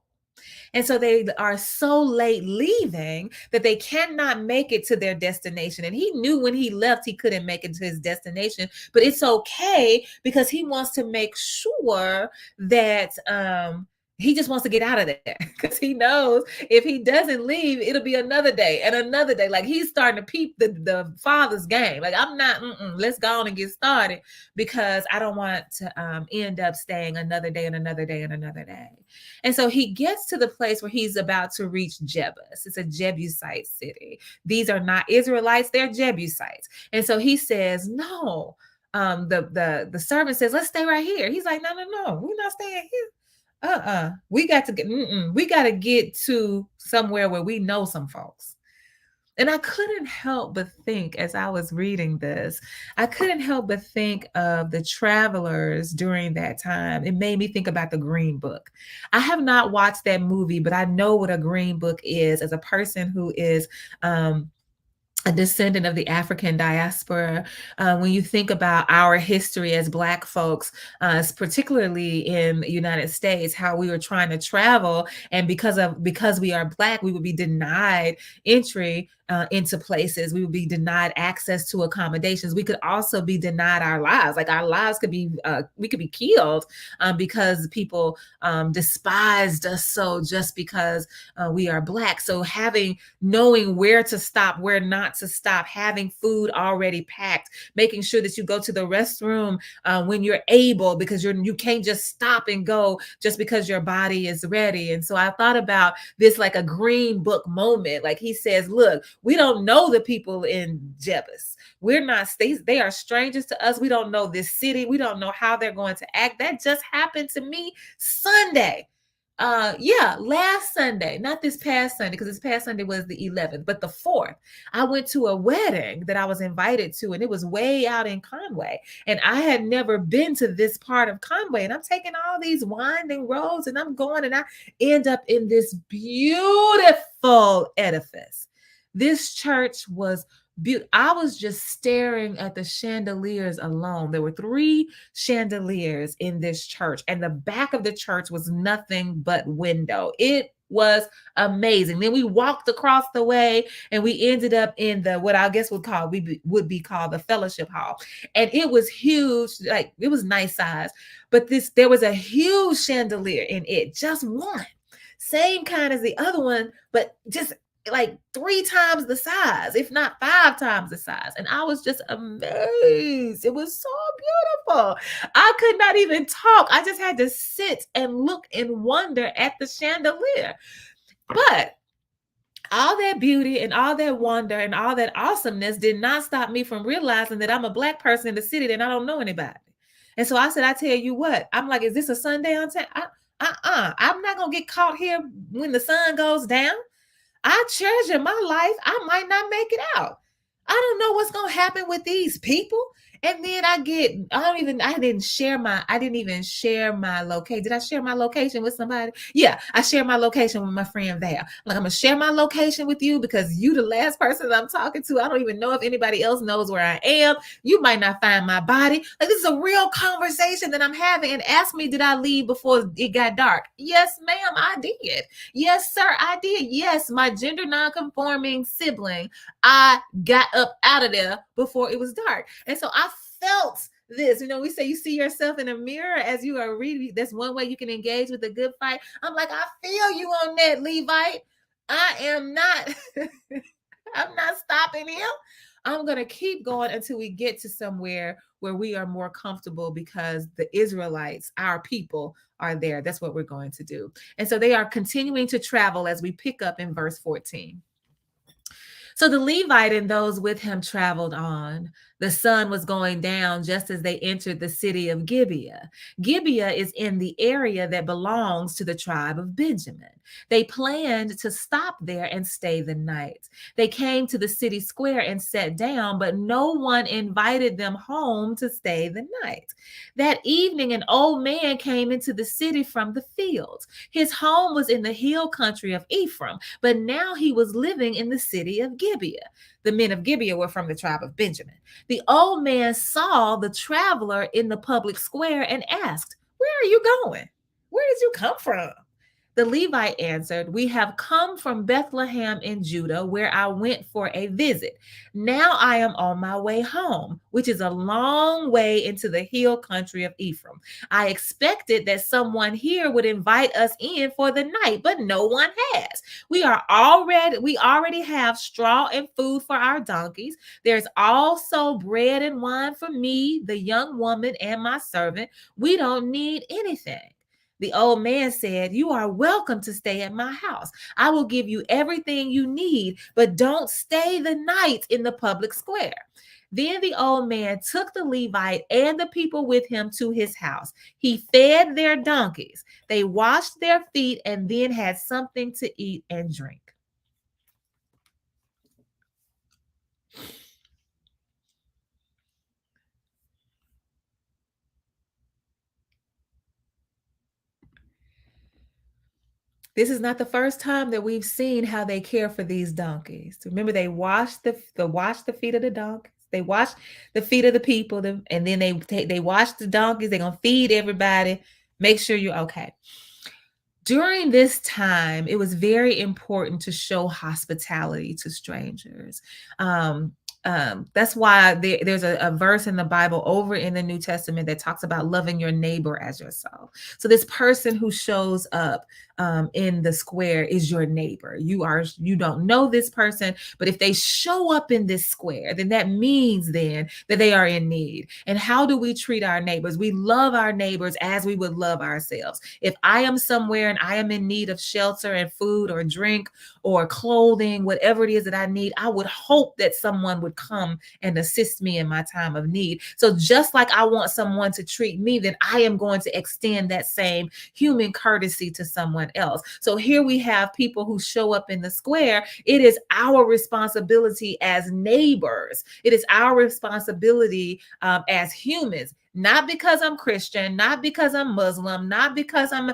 And so they are so late leaving that they cannot make it to their destination. And he knew when he left, he couldn't make it to his destination, but it's okay because he wants to make sure that, he just wants to get out of there because he knows if he doesn't leave, it'll be another day and another day. Like he's starting to peep the father's game. Like I'm not, let's go on and get started because I don't want to end up staying another day and another day and another day. And so he gets to the place where he's about to reach Jebus. It's a Jebusite city. These are not Israelites, they're Jebusites. And so he says, no. The servant says, let's stay right here. He's like, no, we're not staying here. We got to get to somewhere where we know some folks. And I couldn't help but think, as I was reading this, I couldn't help but think of the travelers during that time. It made me think about the Green Book. I have not watched that movie, but I know what a Green Book is as a person who is a descendant of the African diaspora. When you think about our history as Black folks, particularly in the United States, how we were trying to travel, and because we are Black, we would be denied entry into places. We would be denied access to accommodations. We could also be denied our lives. Like our lives could be, we could be killed because people despised us so just because we are Black. So knowing where to stop, where not to stop, having food already packed, making sure that you go to the restroom when you're able, because you can't just stop and go just because your body is ready. And so I thought about this like a Green Book moment. Like he says, look, we don't know the people in Jebus. We're not, they are strangers to us. We don't know this city. We don't know how they're going to act. That just happened to me Sunday. Last Sunday, not this past Sunday, because this past Sunday was the 11th, but the 4th. I went to a wedding that I was invited to, and it was way out in Conway. And I had never been to this part of Conway. And I'm taking all these winding roads and I'm going, and I end up in this beautiful edifice. This church was beautiful. I was just staring at the chandeliers alone. There were 3 chandeliers in this church, and the back of the church was nothing but window. It was amazing. Then we walked across the way and we ended up in the, what I guess would be called the fellowship hall. And it was huge, like it was nice size, but there was a huge chandelier in it, just one, same kind as the other one, but just like 3 times the size, if not 5 times the size. And I was just amazed. It was so beautiful. I could not even talk. I just had to sit and look in wonder at the chandelier. But all that beauty and all that wonder and all that awesomeness did not stop me from realizing that I'm a Black person in the city and I don't know anybody. And so I said, I tell you what, I'm like, is this a Sunday on time? I'm not going to get caught here when the sun goes down. I treasure my life. I might not make it out. I don't know what's going to happen with these people. And then I didn't even share my location. Did I share my location with somebody? Yeah, I share my location with my friend there. Like, I'm going to share my location with you because you the last person that I'm talking to. I don't even know if anybody else knows where I am. You might not find my body. Like, this is a real conversation that I'm having. And ask me, did I leave before it got dark? Yes, ma'am, I did. Yes, sir, I did. Yes, my gender nonconforming sibling, I got up out of there before it was dark. And so I felt this. We say you see yourself in a mirror as you are reading. That's one way you can engage with a good fight. I'm like, I feel you on that, Levite. I am not, I'm not stopping him. I'm going to keep going until we get to somewhere where we are more comfortable because the Israelites, our people, are there. That's what we're going to do. And so they are continuing to travel as we pick up in verse 14. So the Levite and those with him traveled on. The sun was going down just as they entered the city of Gibeah. Gibeah is in the area that belongs to the tribe of Benjamin. They planned to stop there and stay the night. They came to the city square and sat down, but no one invited them home to stay the night. That evening, an old man came into the city from the fields. His home was in the hill country of Ephraim, but now he was living in the city of Gibeah. The men of Gibeah were from the tribe of Benjamin. The old man saw the traveler in the public square and asked, "Where are you going? Where did you come from?" The Levite answered, "We have come from Bethlehem in Judah, where I went for a visit. Now I am on my way home, which is a long way into the hill country of Ephraim. I expected that someone here would invite us in for the night, but no one has. We already have straw and food for our donkeys. There's also bread and wine for me, the young woman, and my servant. We don't need anything." The old man said, "You are welcome to stay at my house. I will give you everything you need, but don't stay the night in the public square." Then the old man took the Levite and the people with him to his house. He fed their donkeys. They washed their feet and then had something to eat and drink. This is not the first time that we've seen how they care for these donkeys. Remember, they wash the feet of the donkeys. They wash the feet of the people, and then they wash the donkeys. They're gonna feed everybody. Make sure you're okay. During this time, it was very important to show hospitality to strangers. Um, that's why there's a verse in the Bible over in the New Testament that talks about loving your neighbor as yourself. So this person who shows up in the square is your neighbor. You don't know this person, but if they show up in this square, then that means then that they are in need. And how do we treat our neighbors? We love our neighbors as we would love ourselves. If I am somewhere and I am in need of shelter and food or drink or clothing, whatever it is that I need, I would hope that someone would come and assist me in my time of need. So just like I want someone to treat me, then I am going to extend that same human courtesy to someone else. So here we have people who show up in the square. It is our responsibility as neighbors. It is our responsibility as humans. Not because I'm Christian, not because I'm Muslim, not because I'm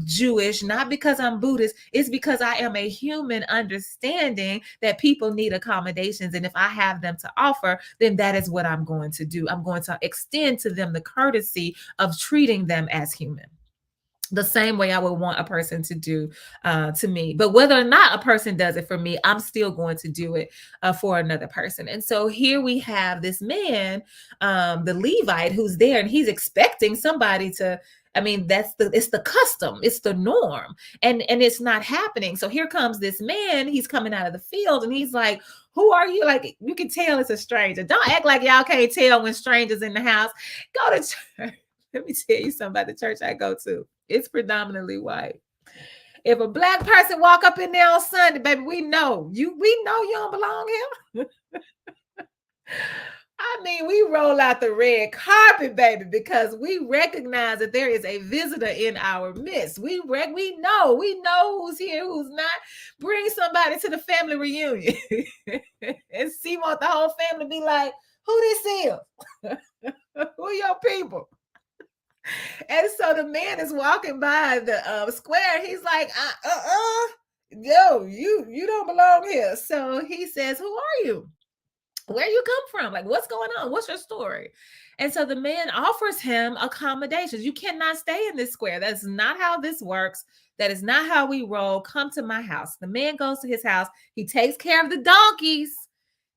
Jewish, not because I'm Buddhist. It's because I am a human understanding that people need accommodations. And if I have them to offer, then that is what I'm going to do. I'm going to extend to them the courtesy of treating them as human, the same way I would want a person to do to me. But whether or not a person does it for me, I'm still going to do it for another person. And so here we have this man, the Levite, who's there, and he's expecting somebody to. I mean, it's the custom, it's the norm, and it's not happening. So here comes this man. He's coming out of the field, and he's like, "Who are you?" Like, you can tell it's a stranger. Don't act like y'all can't tell when strangers in the house. Go to church. Let me tell you something about the church I go to. It's predominantly white. If a black person walk up in there on Sunday, baby, we know you don't belong here. I mean, we roll out the red carpet, baby, because we recognize that there is a visitor in our midst. We know who's here, who's not. Bring somebody to the family reunion and see what the whole family be like. Who this is? Who your people? And so the man is walking by the square. He's like, yo, you don't belong here. So he says, who are you? Where you come from? Like, what's going on? What's your story? And so the man offers him accommodations. You cannot stay in this square. That's not how this works. That is not how we roll. Come to my house. The man goes to his house. He takes care of the donkeys,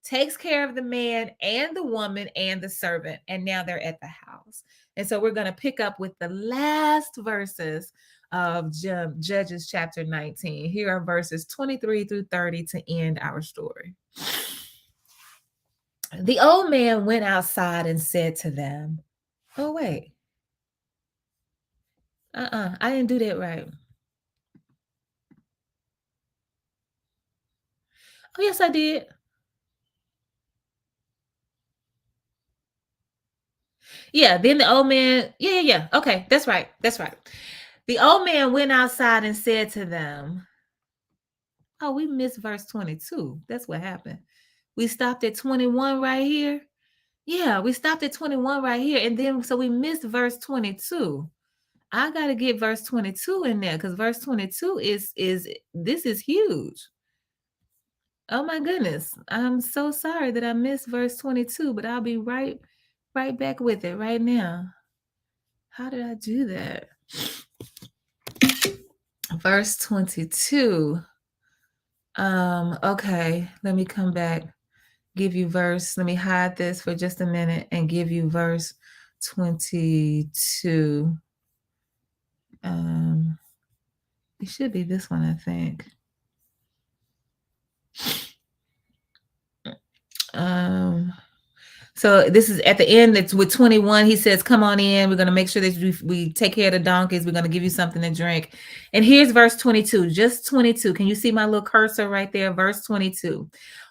takes care of the man and the woman and the servant. And now they're at the house. And so we're going to pick up with the last verses of Judges chapter 19. Here are verses 23 through 30 to end our story. The old man went outside and said to them, oh, wait. I didn't do that right. Oh, yes, I did. Yeah, then the old man, yeah. Okay, that's right. The old man went outside and said to them, oh, we missed verse 22. That's what happened. We stopped at 21 right here. Yeah, we stopped at 21 right here. And then, so we missed verse 22. I got to get verse 22 in there because verse 22 is this is huge. Oh my goodness. I'm so sorry that I missed verse 22, but I'll be right back with it right now. How did I do that? Verse 22. Okay, let me come back. Give you verse. Let me hide this for just a minute and give you verse 22. It should be this one, I think. So this is at the end. It's with 21. He says, come on in. We're going to make sure that we take care of the donkeys. We're going to give you something to drink. And here's verse 22, just 22. Can you see my little cursor right there? Verse 22.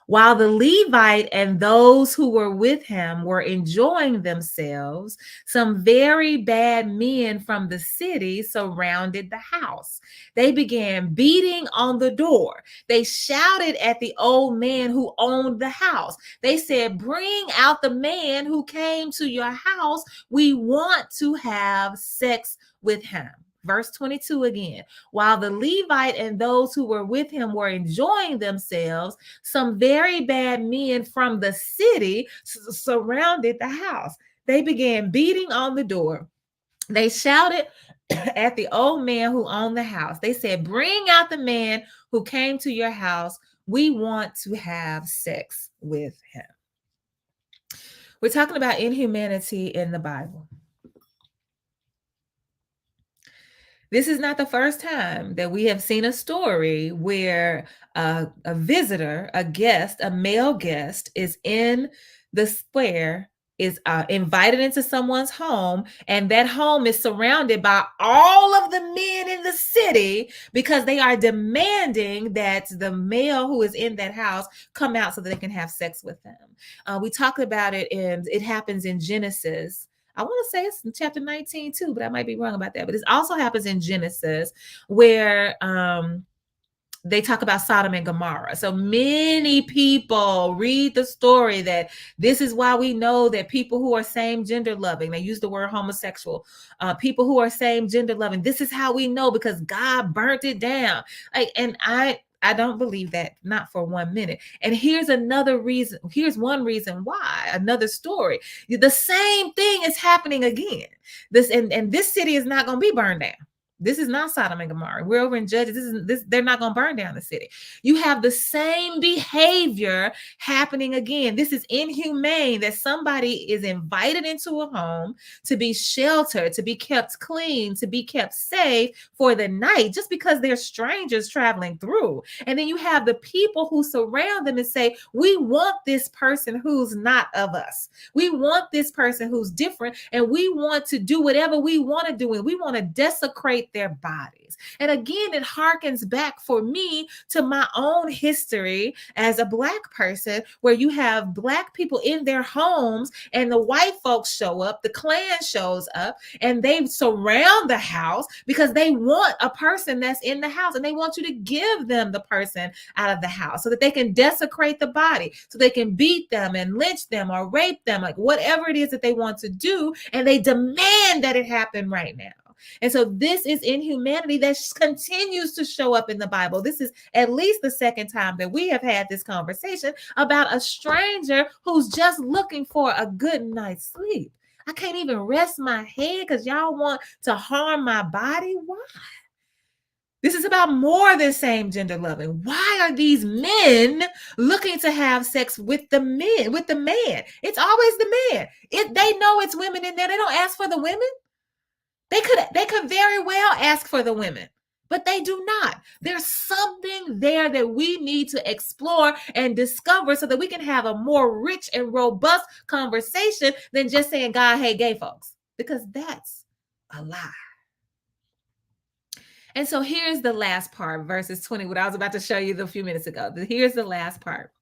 While the Levite and those who were with him were enjoying themselves, some very bad men from the city surrounded the house. They began beating on the door. They shouted at the old man who owned the house. They said, bring out the man who came to your house. We want to have sex with him. Verse 22 again. While the Levite and those who were with him were enjoying themselves, some very bad men from the city surrounded the house. They began beating on the door. They shouted at the old man who owned the house. They said, "Bring out the man who came to your house. We want to have sex with him." We're talking about inhumanity in the Bible. This is not the first time that we have seen a story where a visitor, a guest, a male guest, is in the square, is invited into someone's home, and that home is surrounded by all of the men in the city because they are demanding that the male who is in that house come out so that they can have sex with them. We talked about it, and it happens in Genesis. I want to say it's in chapter 19 too, but I might be wrong about that. But it also happens in Genesis where they talk about Sodom and Gomorrah. So many people read the story that this is why we know that people who are same gender loving, they use the word homosexual, people who are same gender loving, this is how we know because God burnt it down. And I don't believe that, not for 1 minute. And here's another reason. Here's one reason why, another story. The same thing is happening again. And this city is not going to be burned down. This is not Sodom and Gomorrah. We're over in Judges. They're not going to burn down the city. You have the same behavior happening again. This is inhumane that somebody is invited into a home to be sheltered, to be kept clean, to be kept safe for the night, just because they're strangers traveling through. And then you have the people who surround them and say, we want this person who's not of us. We want this person who's different, and we want to do whatever we want to do, and we want to desecrate their bodies. And again, it harkens back for me to my own history as a Black person, where you have Black people in their homes and the white folks show up, the Klan shows up, and they surround the house because they want a person that's in the house, and they want you to give them the person out of the house so that they can desecrate the body, so they can beat them and lynch them or rape them, like whatever it is that they want to do, and they demand that it happen right now. And so this is inhumanity that continues to show up in the Bible. This is at least the second time that we have had this conversation about a stranger who's just looking for a good night's sleep. I can't even rest my head because y'all want to harm my body. Why? This is about more than same gender loving. Why are these men looking to have sex with the men, with the man? It's always the man. They know it's women in there. They don't ask for the women. They could very well ask for the women, but they do not. There's something there that we need to explore and discover so that we can have a more rich and robust conversation than just saying God hate gay folks, because that's a lie. And so here's the last part, verses 20, what I was about to show you a few minutes ago. Here's the last part.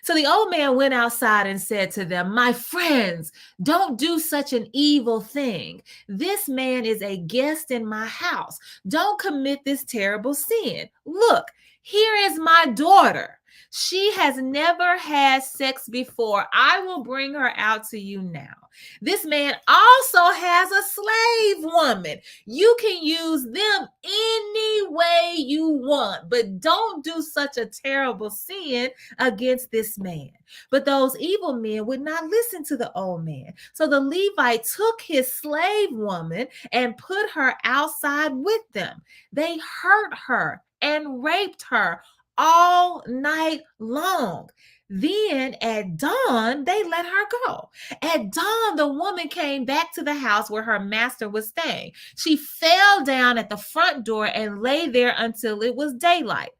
So the old man went outside and said to them, "My friends, don't do such an evil thing. This man is a guest in my house. Don't commit this terrible sin. Look, here is my daughter. She has never had sex before. I will bring her out to you now. This man also has a slave woman. You can use them any way you want, but don't do such a terrible sin against this man." But those evil men would not listen to the old man. So the Levite took his slave woman and put her outside with them. They hurt her and raped her all night long. Then at dawn, they let her go. At dawn, the woman came back to the house where her master was staying. She fell down at the front door and lay there until it was daylight.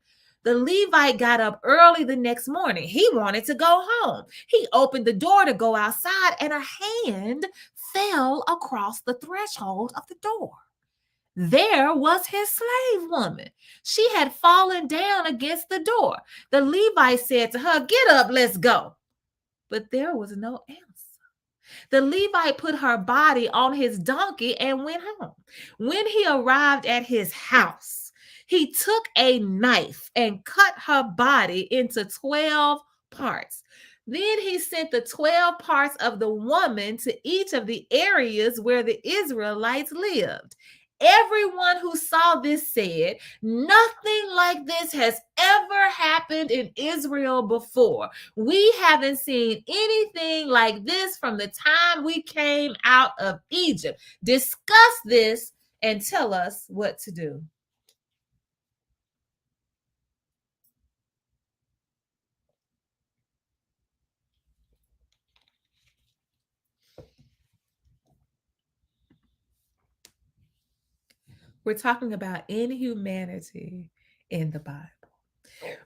The Levite got up early the next morning. He wanted to go home. He opened the door to go outside, and a hand fell across the threshold of the door. There was his slave woman. She had fallen down against the door. The Levite said to her, "Get up, let's go." But there was no answer. The Levite put her body on his donkey and went home. When he arrived at his house, he took a knife and cut her body into 12 parts. Then he sent the 12 parts of the woman to each of the areas where the Israelites lived. Everyone who saw this said, "Nothing like this has ever happened in Israel before. We haven't seen anything like this from the time we came out of Egypt. Discuss this and tell us what to do. We're talking about inhumanity in the Bible.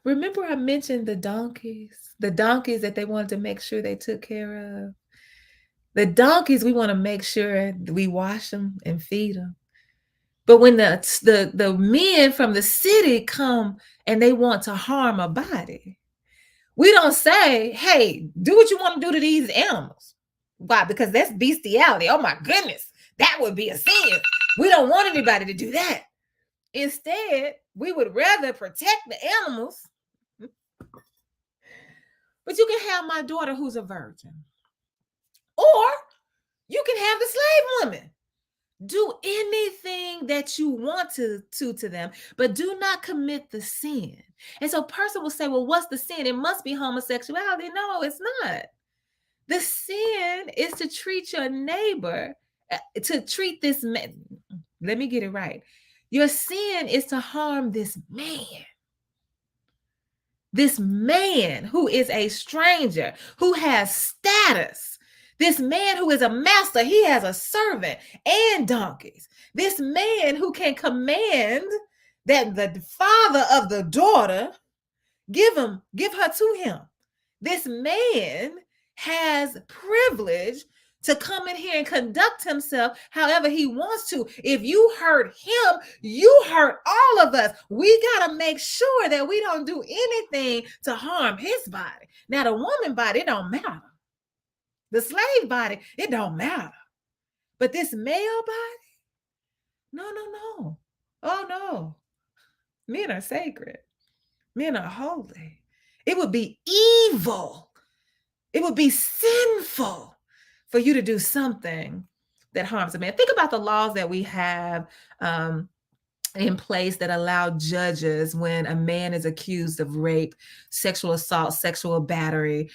Remember, I mentioned the donkeys that they wanted to make sure they took care of. The donkeys, we want to make sure we wash them and feed them. But when the men from the city come and they want to harm a body, we don't say, "Hey, do what you want to do to these animals." Why? Because that's bestiality. Oh my goodness, that would be a sin. We don't want anybody to do that. Instead, we would rather protect the animals. But you can have my daughter who's a virgin, or you can have the slave woman. Do anything that you want to them, but do not commit the sin. And so, person will say, "Well, what's the sin? It must be homosexuality." No, it's not. The sin is to treat your neighbor, to treat this man. Let me get it right. Your sin is to harm this man who is a stranger, who has status. This man who is a master, he has a servant and donkeys. This man who can command that the father of the daughter give her to him. This man has privilege to come in here and conduct himself however he wants to. If you hurt him, you hurt all of us. We got to make sure that we don't do anything to harm his body. Now, the woman body, it don't matter. The slave body, it don't matter. But this male body, no. Oh, no. Men are sacred. Men are holy. It would be evil. It would be sinful for you to do something that harms a man. Think about the laws that we have in place that allow judges, when a man is accused of rape, sexual assault, sexual battery.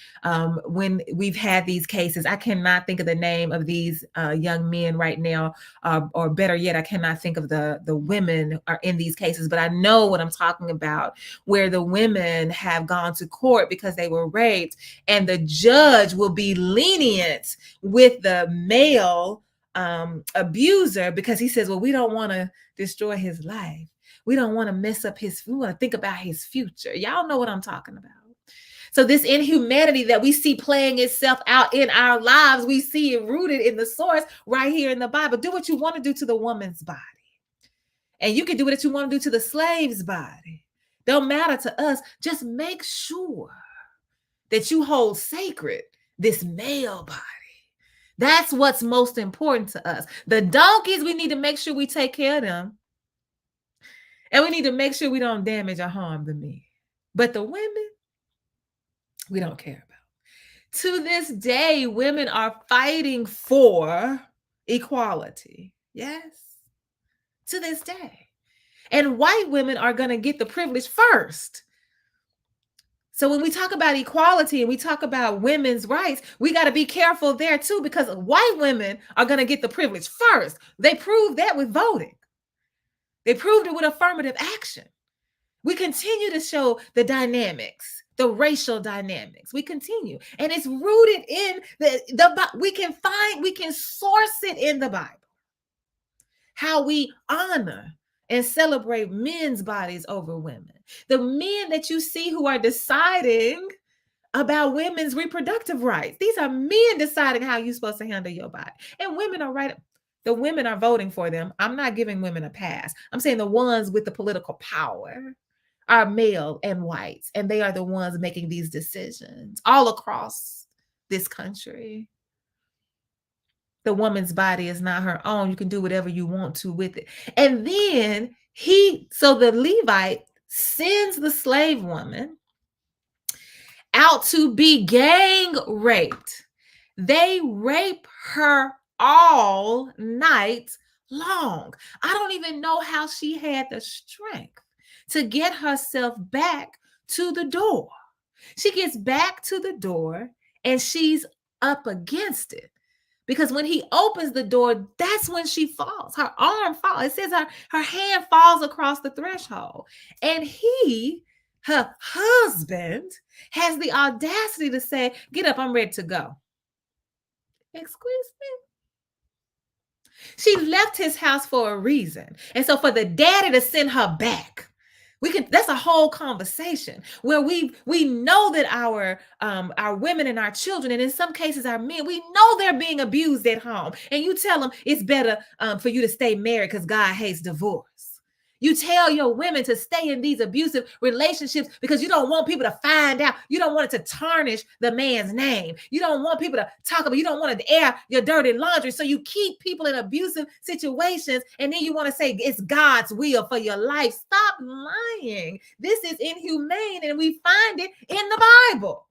When we've had these cases, I cannot think of the name of these young men right now, or better yet, I cannot think of the women are in these cases, but I know what I'm talking about, where the women have gone to court because they were raped, and the judge will be lenient with the male abuser because he says, "Well, we don't want to destroy his life. We don't want to mess up we want to think about his future." Y'all know what I'm talking about. So this inhumanity that we see playing itself out in our lives, we see it rooted in the source right here in the Bible. Do what you want to do to the woman's body. And you can do what you want to do to the slave's body. Don't matter to us. Just make sure that you hold sacred this male body. That's what's most important to us. The donkeys, we need to make sure we take care of them. And we need to make sure we don't damage or harm the men. But the women, we don't care about. To this day, women are fighting for equality. Yes. To this day. And white women are going to get the privilege first. So when we talk about equality and we talk about women's rights, we got to be careful there too, because white women are going to get the privilege first. They proved that with voting. They proved it with affirmative action. We continue to show the dynamics, the racial dynamics. We continue. And it's rooted in we can source it in the Bible. How we honor and celebrate men's bodies over women. The men that you see who are deciding about women's reproductive rights. These are men deciding how you're supposed to handle your body. And women are right. The women are voting for them. I'm not giving women a pass. I'm saying the ones with the political power are male and whites, and they are the ones making these decisions all across this country. The woman's body is not her own. You can do whatever you want to with it. And then so the Levite sends the slave woman out to be gang raped. They rape her all night long. I don't even know how she had the strength to get herself back to the door. She gets back to the door and she's up against it. Because when he opens the door, that's when she falls. Her arm falls. It says her hand falls across the threshold. And he, her husband, has the audacity to say, get up, I'm ready to go. Excuse me? She left his house for a reason. And so for the daddy to send her back, that's a whole conversation where we know that our women and our children, and in some cases our men, we know they're being abused at home. And you tell them it's better for you to stay married because God hates divorce. You tell your women to stay in these abusive relationships because you don't want people to find out. You don't want it to tarnish the man's name. You don't want people to talk about, you don't want to air your dirty laundry. So you keep people in abusive situations. And then you want to say it's God's will for your life. Stop lying. This is inhumane. And we find it in the Bible.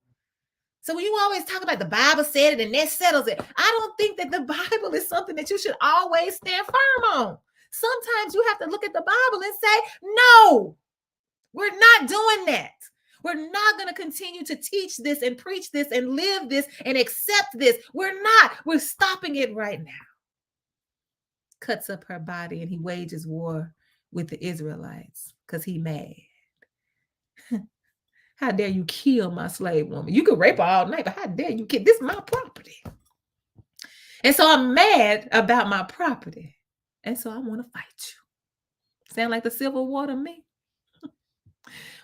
So when you always talk about the Bible said it and that settles it, I don't think that the Bible is something that you should always stand firm on. Sometimes you have to look at the Bible and say, no, we're not doing that. We're not going to continue to teach this and preach this and live this and accept this. We're not. We're stopping it right now. Cuts up her body and he wages war with the Israelites because he mad. How dare you kill my slave woman? You could rape her all night, but how dare you kill? This is my property. And so I'm mad about my property. And so I want to fight you. Sound like the Civil War to me?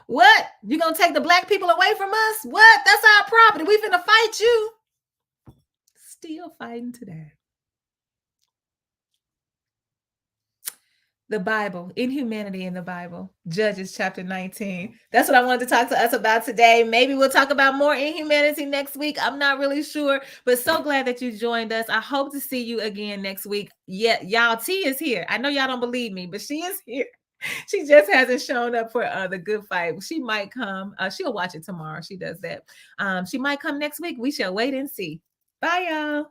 What? You gonna take the black people away from us? What? That's our property. We finna fight you. Still fighting today. The Bible, inhumanity in the Bible, Judges chapter 19. That's what I wanted to talk to us about today. Maybe we'll talk about more inhumanity next week. I'm not really sure, but so glad that you joined us. I hope to see you again next week. Yeah, y'all, T is here. I know y'all don't believe me, but she is here. She just hasn't shown up for the good fight. She might come. She'll watch it tomorrow. She does that. She might come next week. We shall wait and see. Bye, y'all.